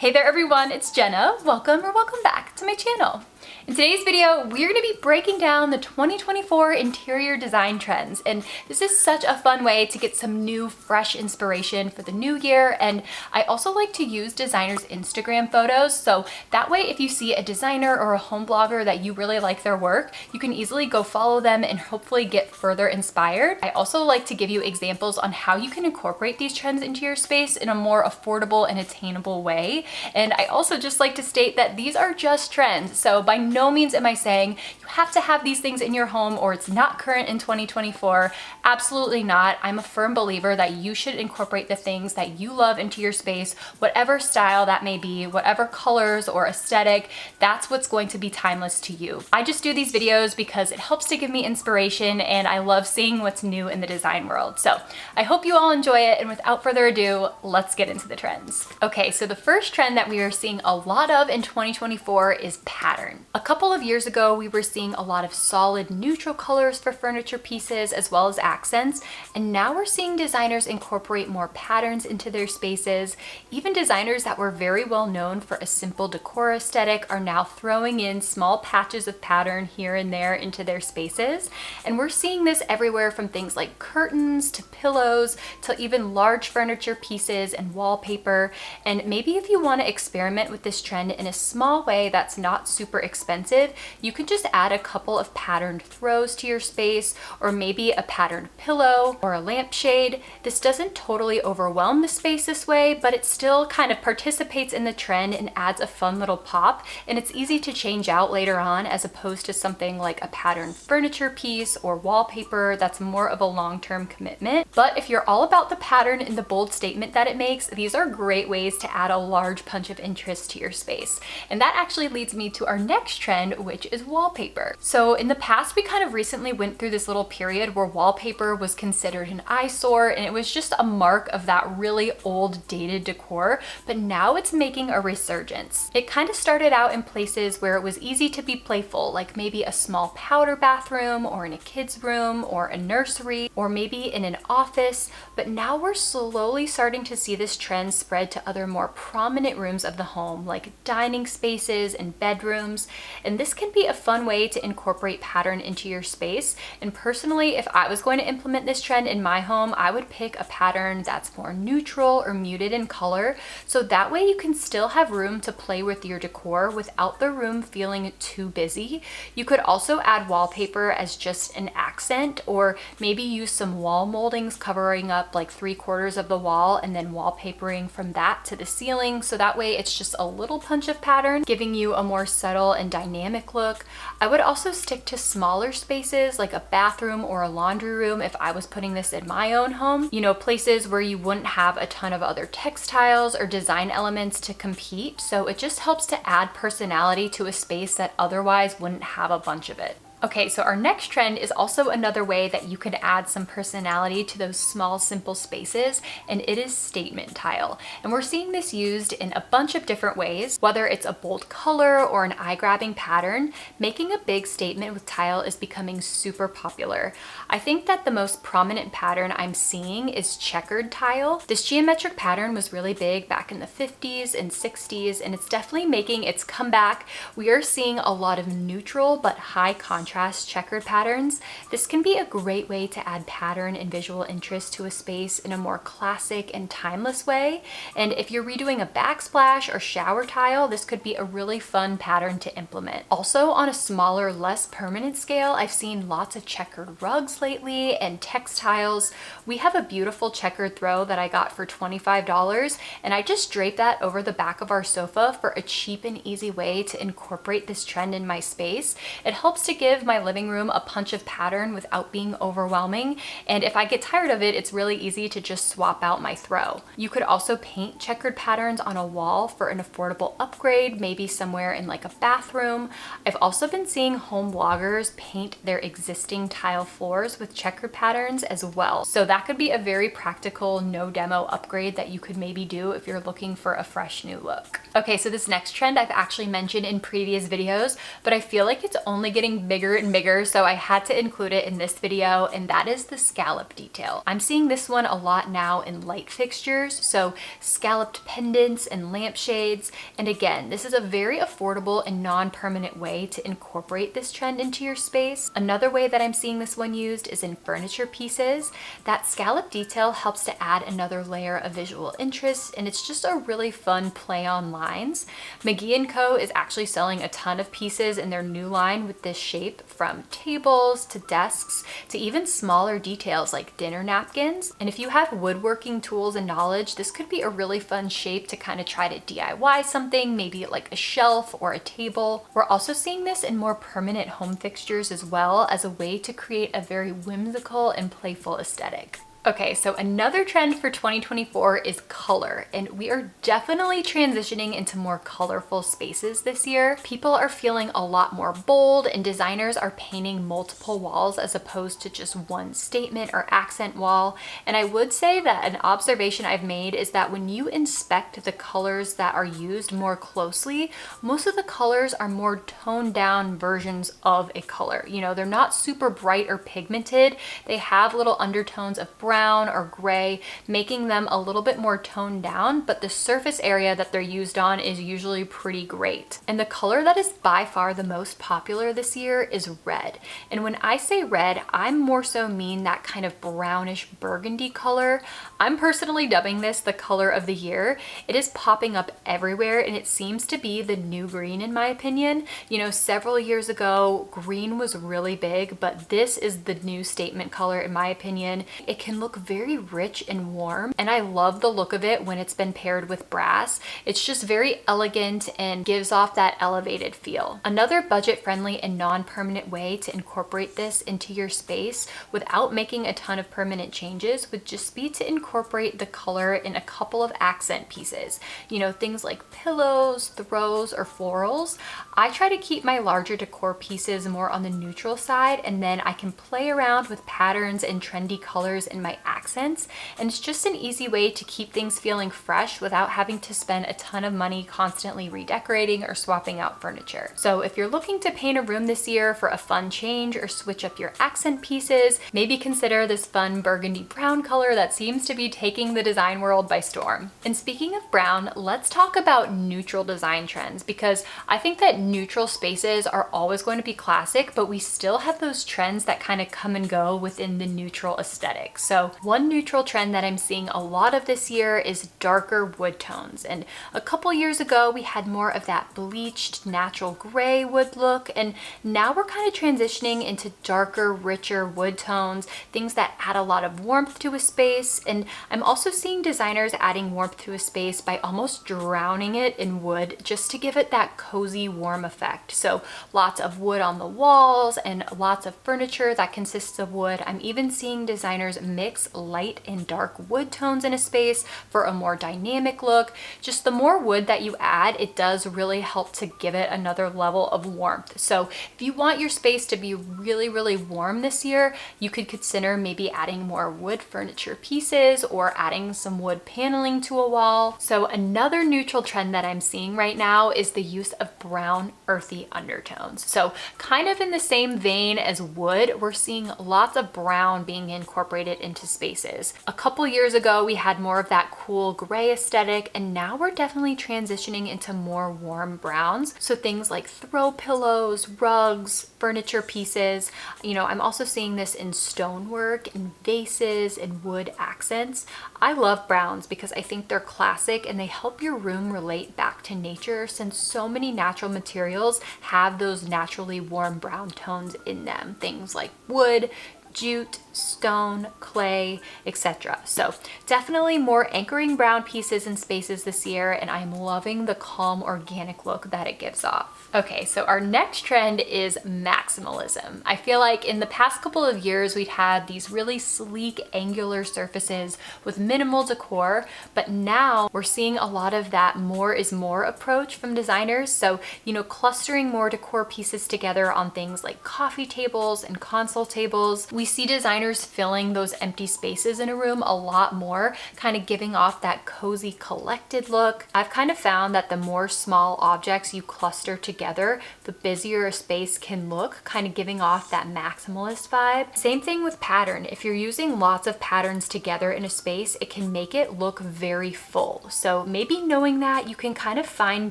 Hey there everyone, it's Jenna. Welcome back to my channel. In today's video, we're going to be breaking down the 2024 interior design trends, and this is such a fun way to get some new, fresh inspiration for the new year. And I also like to use designers' Instagram photos, so that way if you see a designer or a home blogger that you really like their work, you can easily go follow them and hopefully get further inspired. I also like to give you examples on how you can incorporate these trends into your space in a more affordable and attainable way. And I also just like to state that these are just trends, so by no means am I saying you have to have these things in your home or it's not current in 2024. Absolutely not. I'm a firm believer that you should incorporate the things that you love into your space, whatever style that may be, whatever colors or aesthetic, that's what's going to be timeless to you. I just do these videos because it helps to give me inspiration and I love seeing what's new in the design world. So I hope you all enjoy it, and without further ado, let's get into the trends. Okay, so the first trend that we are seeing a lot of in 2024 is pattern. A couple of years ago, we were seeing a lot of solid neutral colors for furniture pieces as well as accents, and now we're seeing designers incorporate more patterns into their spaces. Even designers that were very well known for a simple decor aesthetic are now throwing in small patches of pattern here and there into their spaces, and we're seeing this everywhere from things like curtains to pillows to even large furniture pieces and wallpaper. And maybe if you want to experiment with this trend in a small way that's not super expensive, you can just add a couple of patterned throws to your space, or maybe a patterned pillow or a lampshade. This doesn't totally overwhelm the space this way, but it still kind of participates in the trend and adds a fun little pop, and it's easy to change out later on as opposed to something like a patterned furniture piece or wallpaper that's more of a long-term commitment. But if you're all about the pattern and the bold statement that it makes, these are great ways to add a large punch of interest to your space. And that actually leads me to our next trend, which is wallpaper. So in the past, we kind of recently went through this little period where wallpaper was considered an eyesore and it was just a mark of that really old dated decor, but now it's making a resurgence. It kind of started out in places where it was easy to be playful, like maybe a small powder bathroom or in a kid's room or a nursery or maybe in an office, but now we're slowly starting to see this trend spread to other more prominent rooms of the home, like dining spaces and bedrooms. And this can be a fun way to incorporate pattern into your space. And personally, if I was going to implement this trend in my home, I would pick a pattern that's more neutral or muted in color, so that way you can still have room to play with your decor without the room feeling too busy. You could also add wallpaper as just an accent, or maybe use some wall moldings covering up like 3/4 of the wall and then wallpapering from that to the ceiling, so that way it's just a little punch of pattern, giving you a more subtle and dynamic look. I would also stick to smaller spaces like a bathroom or a laundry room if I was putting this in my own home. You know, places where you wouldn't have a ton of other textiles or design elements to compete, so it just helps to add personality to a space that otherwise wouldn't have a bunch of it. Okay, so our next trend is also another way that you can add some personality to those small, simple spaces, and it is statement tile. And we're seeing this used in a bunch of different ways, whether it's a bold color or an eye-grabbing pattern. Making a big statement with tile is becoming super popular. I think that the most prominent pattern I'm seeing is checkered tile. This geometric pattern was really big back in the 50s and 60s, and it's definitely making its comeback. We are seeing a lot of neutral but high contrast checkered patterns. This can be a great way to add pattern and visual interest to a space in a more classic and timeless way. And if you're redoing a backsplash or shower tile, this could be a really fun pattern to implement. Also, on a smaller, less permanent scale, I've seen lots of checkered rugs lately and textiles. We have a beautiful checkered throw that I got for $25, and I just draped that over the back of our sofa for a cheap and easy way to incorporate this trend in my space. It helps to give my living room a punch of pattern without being overwhelming, and if I get tired of it, it's really easy to just swap out my throw. You could also paint checkered patterns on a wall for an affordable upgrade, maybe somewhere in like a bathroom. I've also been seeing home bloggers paint their existing tile floors with checkered patterns as well, so that could be a very practical no demo upgrade that you could maybe do if you're looking for a fresh new look. Okay, so this next trend I've actually mentioned in previous videos, but I feel like it's only getting bigger bigger and bigger, so I had to include it in this video, and that is the scallop detail. I'm seeing this one a lot now in light fixtures, so scalloped pendants and lampshades. And again, this is a very affordable and non-permanent way to incorporate this trend into your space. Another way that I'm seeing this one used is in furniture pieces. That scallop detail helps to add another layer of visual interest, and it's just a really fun play on lines. McGee & Co. is actually selling a ton of pieces in their new line with this shape, from tables to desks to even smaller details like dinner napkins. And if you have woodworking tools and knowledge, this could be a really fun shape to kind of try to DIY something, maybe like a shelf or a table. We're also seeing this in more permanent home fixtures as well, as a way to create a very whimsical and playful aesthetic. Okay, so another trend for 2024 is color, and we are definitely transitioning into more colorful spaces this year. People are feeling a lot more bold, and designers are painting multiple walls as opposed to just one statement or accent wall. And I would say that an observation I've made is that when you inspect the colors that are used more closely, most of the colors are more toned down versions of a color. You know, they're not super bright or pigmented. They have little undertones of brown or gray, making them a little bit more toned down, but the surface area that they're used on is usually pretty great. And the color that is by far the most popular this year is red. And when I say red, I'm more so mean that kind of brownish burgundy color. I'm personally dubbing this the color of the year. It is popping up everywhere, and it seems to be the new green in my opinion. You know, several years ago, green was really big, but this is the new statement color in my opinion. It can look very rich and warm, and I love the look of it when it's been paired with brass. It's just very elegant and gives off that elevated feel. Another budget-friendly and non-permanent way to incorporate this into your space without making a ton of permanent changes would just be to incorporate the color in a couple of accent pieces. You know, things like pillows, throws, or florals. I try to keep my larger decor pieces more on the neutral side, and then I can play around with patterns and trendy colors in my accents, and it's just an easy way to keep things feeling fresh without having to spend a ton of money constantly redecorating or swapping out furniture. So if you're looking to paint a room this year for a fun change or switch up your accent pieces, maybe consider this fun burgundy brown color that seems to be taking the design world by storm. And speaking of brown, let's talk about neutral design trends, because I think that neutral spaces are always going to be classic, but we still have those trends that kind of come and go within the neutral aesthetic. So one neutral trend that I'm seeing a lot of this year is darker wood tones. And a couple years ago, we had more of that bleached natural gray wood look. And now we're kind of transitioning into darker, richer wood tones, things that add a lot of warmth to a space. And I'm also seeing designers adding warmth to a space by almost drowning it in wood just to give it that cozy, warm effect. So lots of wood on the walls and lots of furniture that consists of wood. I'm even seeing designers mix light and dark wood tones in a space for a more dynamic look. Just the more wood that you add, it does really help to give it another level of warmth. So if you want your space to be really, really warm this year, you could consider maybe adding more wood furniture pieces or adding some wood paneling to a wall. So another neutral trend that I'm seeing right now is the use of brown, earthy undertones. So kind of in the same vein as wood, we're seeing lots of brown being incorporated into spaces. A couple years ago, we had more of that cool gray aesthetic, and now we're definitely transitioning into more warm browns. So things like throw pillows, rugs, furniture pieces. You know, I'm also seeing this in stonework, in vases, and wood accents. I love browns because I think they're classic and they help your room relate back to nature, since so many natural materials have those naturally warm brown tones in them. Things like wood, jute, stone, clay, etc. So definitely more anchoring brown pieces in spaces this year, and I'm loving the calm, organic look that it gives off. Okay, so our next trend is maximalism. I feel like in the past couple of years, we've had these really sleek, angular surfaces with minimal decor, but now we're seeing a lot of that more is more approach from designers. So, you know, clustering more decor pieces together on things like coffee tables and console tables. We We see designers filling those empty spaces in a room a lot more, kind of giving off that cozy collected look. I've kind of found that the more small objects you cluster together, the busier a space can look, kind of giving off that maximalist vibe. Same thing with pattern. If you're using lots of patterns together in a space, it can make it look very full. So maybe knowing that, you can kind of fine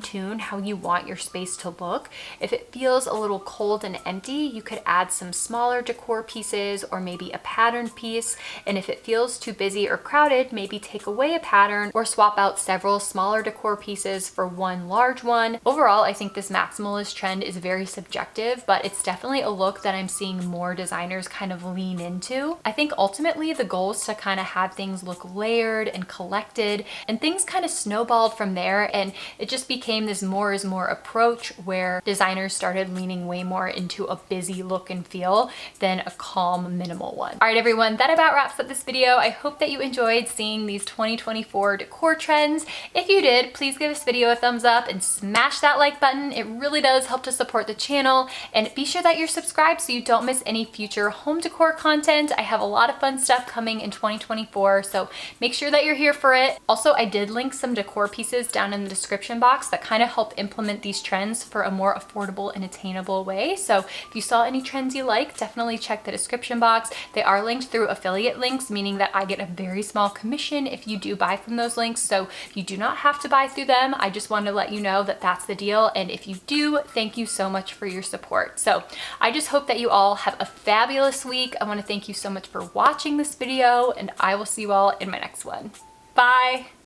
tune how you want your space to look. If it feels a little cold and empty, you could add some smaller decor pieces or maybe a patterned piece. And if it feels too busy or crowded, maybe take away a pattern or swap out several smaller decor pieces for one large one. Overall, I think this maximalist trend is very subjective, but it's definitely a look that I'm seeing more designers kind of lean into. I think ultimately the goal is to kind of have things look layered and collected, and things kind of snowballed from there, and it just became this more is more approach where designers started leaning way more into a busy look and feel than a calm, minimal one. All right, everyone, that about wraps up this video. I hope that you enjoyed seeing these 2024 decor trends. If you did, please give this video a thumbs up and smash that like button. It really does help to support the channel, and be sure that you're subscribed so you don't miss any future home decor content. I have a lot of fun stuff coming in 2024, so make sure that you're here for it. Also, I did link some decor pieces down in the description box that kind of help implement these trends for a more affordable and attainable way. So if you saw any trends you like, definitely check the description box. They are linked through affiliate links, meaning that I get a very small commission if you do buy from those links. So you do not have to buy through them. I just wanted to let you know that that's the deal. And if you do, thank you so much for your support. So I just hope that you all have a fabulous week. I want to thank you so much for watching this video, and I will see you all in my next one. Bye.